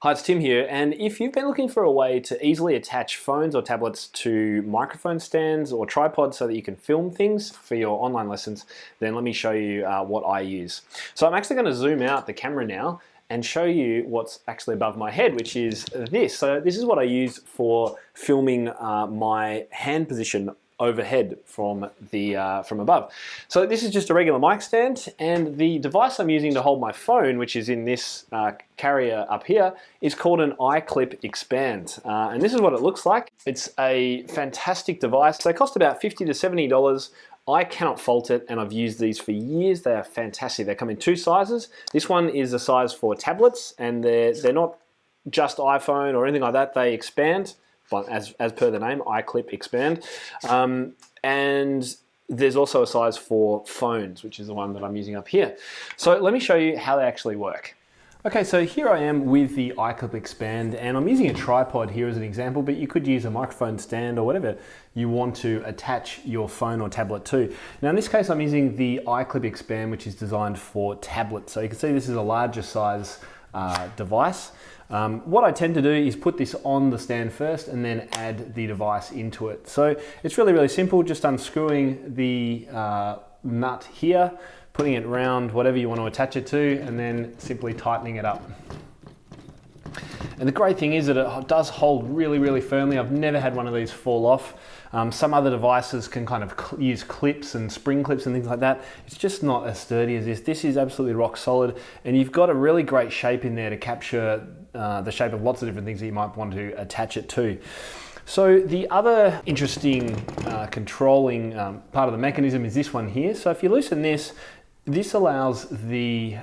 Hi, it's Tim here, and if you've been looking for a way to easily attach phones or tablets to microphone stands or tripods so that you can film things for your online lessons, then let me show you what I use. So I'm actually going to zoom out the camera now and show you what's actually above my head, which is this. So this is what I use for filming my hand position overhead from above. So this is just a regular mic stand, and the device I'm using to hold my phone, which is in this carrier up here, is called an iKlip Xpand. And this is what it looks like. It's a fantastic device. They cost about $50 to $70. I cannot fault it, and I've used these for years. They are fantastic. They come in two sizes. This one is a size for tablets, and they're not just iPhone or anything like that. They expand, but as per the name, iKlip Xpand. And there's also a size for phones, which is the one that I'm using up here. So let me show you how they actually work. Okay, so here I am with the iKlip Xpand, and I'm using a tripod here as an example, but you could use a microphone stand or whatever you want to attach your phone or tablet to. Now in this case, I'm using the iKlip Xpand, which is designed for tablets. So you can see this is a larger size device. What I tend to do is put this on the stand first and then add the device into it. So it's really simple, just unscrewing the nut here, putting it around whatever you want to attach it to, and then simply tightening it up. And the great thing is that it does hold really firmly. I've never had one of these fall off. Some other devices can kind of use clips and spring clips and things like that. It's just not as sturdy as this. This is absolutely rock solid, and you've got a really great shape in there to capture the shape of lots of different things that you might want to attach it to. So the other interesting controlling part of the mechanism is this one here. So if you loosen this, this allows the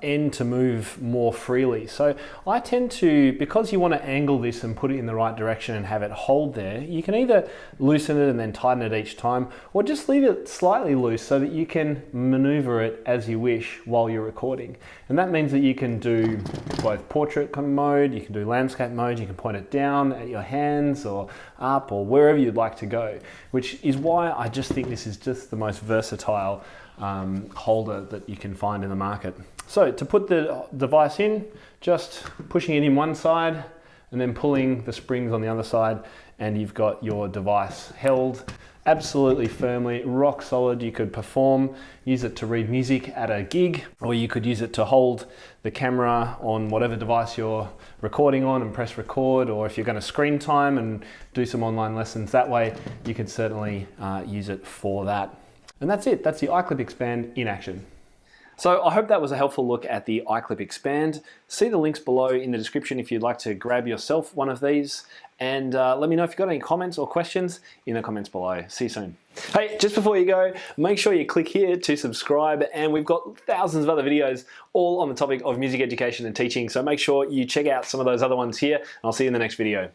end to move more freely. So I tend to, because you want to angle this and put it in the right direction and have it hold there, you can either loosen it and then tighten it each time, or just leave it slightly loose so that you can maneuver it as you wish while you're recording. And that means that you can do both portrait mode, you can do landscape mode, you can point it down at your hands or up or wherever you'd like to go, which is why I just think this is just the most versatile holder that you can find in the market. So to put the device in, just pushing it in one side and then pulling the springs on the other side, and you've got your device held absolutely firmly, rock solid. You could perform, use it to read music at a gig, or you could use it to hold the camera on whatever device you're recording on and press record, or if you're going to screen time and do some online lessons that way, you could certainly use it for that. And that's it. That's the iKlip Xpand in action. So I hope that was a helpful look at the iKlip Xpand. See the links below in the description if you'd like to grab yourself one of these. And let me know if you've got any comments or questions in the comments below. See you soon. Hey, just before you go, make sure you click here to subscribe, and we've got thousands of other videos all on the topic of music education and teaching. So make sure you check out some of those other ones here, and I'll see you in the next video.